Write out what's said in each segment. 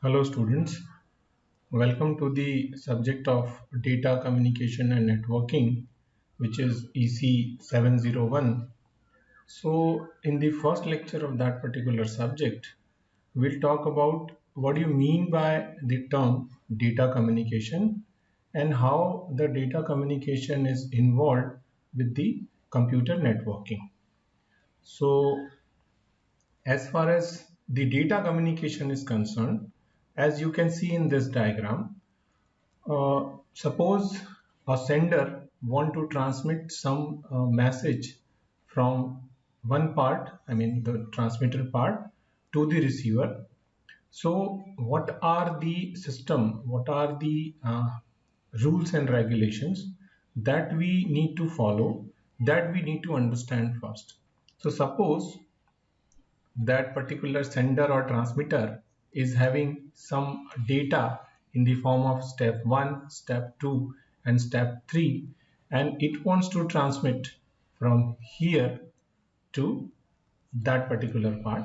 Hello students, welcome to the subject of data communication and networking, which is EC 701. So in the first lecture of that particular subject, we'll talk about what do you mean by the term data communication and how the data communication is involved with the computer networking. So as far as the data communication is concerned, as you can see in this diagram, suppose a sender want to transmit some message from one part, I mean the transmitter part, to the receiver. So what are the system, what are the rules and regulations that we need to follow, that we need to understand first. So suppose that particular sender or transmitter is having some data in the form of step 1, step 2 and step 3, and it wants to transmit from here to that particular part.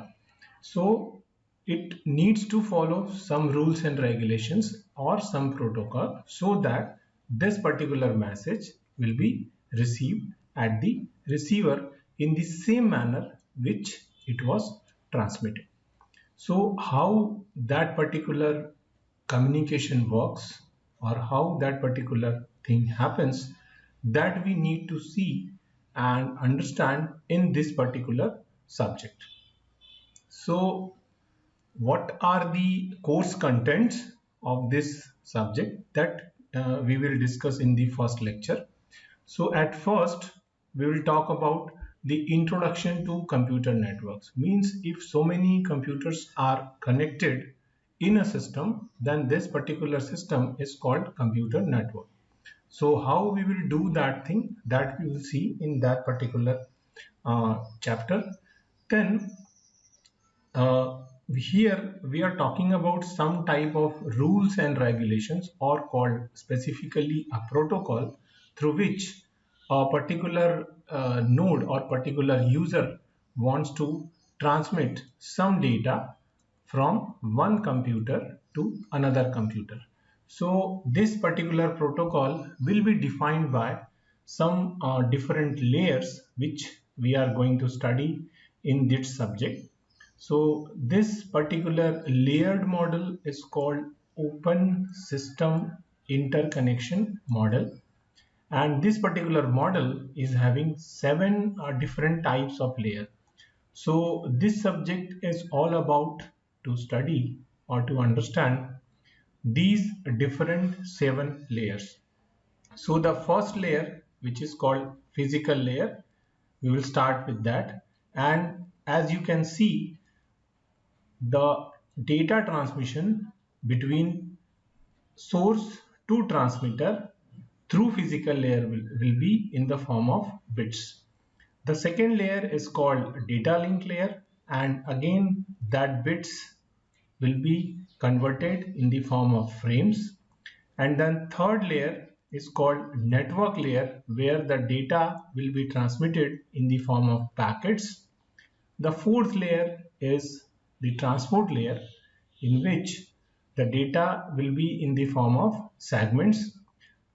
So it needs to follow some rules and regulations or some protocol so that this particular message will be received at the receiver in the same manner which it was transmitted. So how that particular communication works or how that particular thing happens, that we need to see and understand in this particular subject. So what are the course contents of this subject that we will discuss in the first lecture. So at first we will talk about the introduction to computer networks. Means if so many computers are connected in a system, then this particular system is called computer network. So how we will do that thing, that we will see in that particular chapter. Then here we are talking about some type of rules and regulations, or called specifically a protocol, through which a particular node or particular user wants to transmit some data from one computer to another computer. So this particular protocol will be defined by some different layers which we are going to study in this subject. So this particular layered model is called open system interconnection model, and this particular model is having seven different types of layer. So this subject is all about to study or to understand these different seven layers. So the first layer, which is called physical layer, we will start with that. And as you can see, the data transmission between source to transmitter through physical layer will be in the form of bits. The second layer is called data link layer, and again that bits will be converted in the form of frames. And then third layer is called network layer, where the data will be transmitted in the form of packets. The fourth layer is the transport layer, in which the data will be in the form of segments.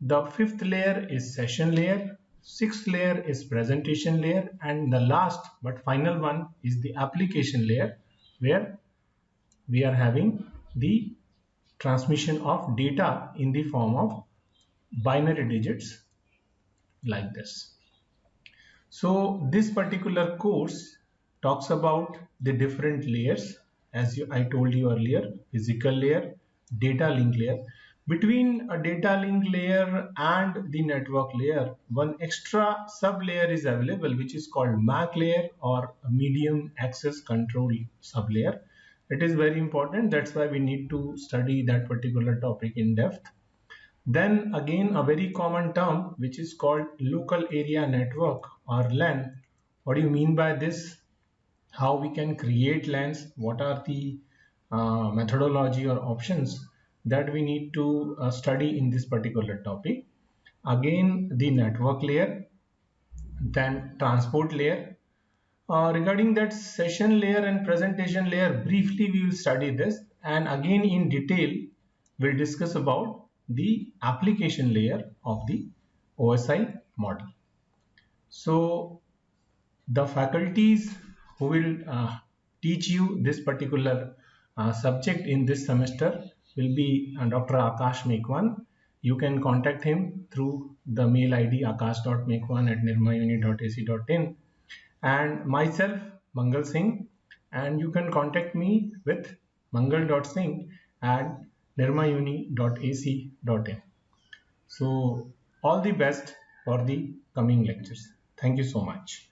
The fifth layer is session layer, sixth layer is presentation layer, and the last but final one is the application layer, where we are having the transmission of data in the form of binary digits like this. So this particular course talks about the different layers, as I told you earlier: physical layer, data link layer. Between a data link layer and the network layer, one extra sub layer is available, which is called MAC layer, or medium access control sub layer. It is very important. That's why we need to study that particular topic in depth. Then again, a very common term which is called local area network, or LAN. What do you mean by this? How we can create LANs? What are the methodology or options that we need to study in this particular topic? Again, the network layer, then transport layer. Regarding that session layer and presentation layer, briefly we will study this. and again in detail we'll discuss about the application layer of the OSI model. So the faculties who will teach you this particular subject in this semester will be Dr. Akash Mekwan. You can contact him through the mail ID akash.mekwan@nirmauni.ac.in, and myself Mangal Singh, and you can contact me with mangal.singh@nirmauni.ac.in. So all the best for the coming lectures. Thank you so much.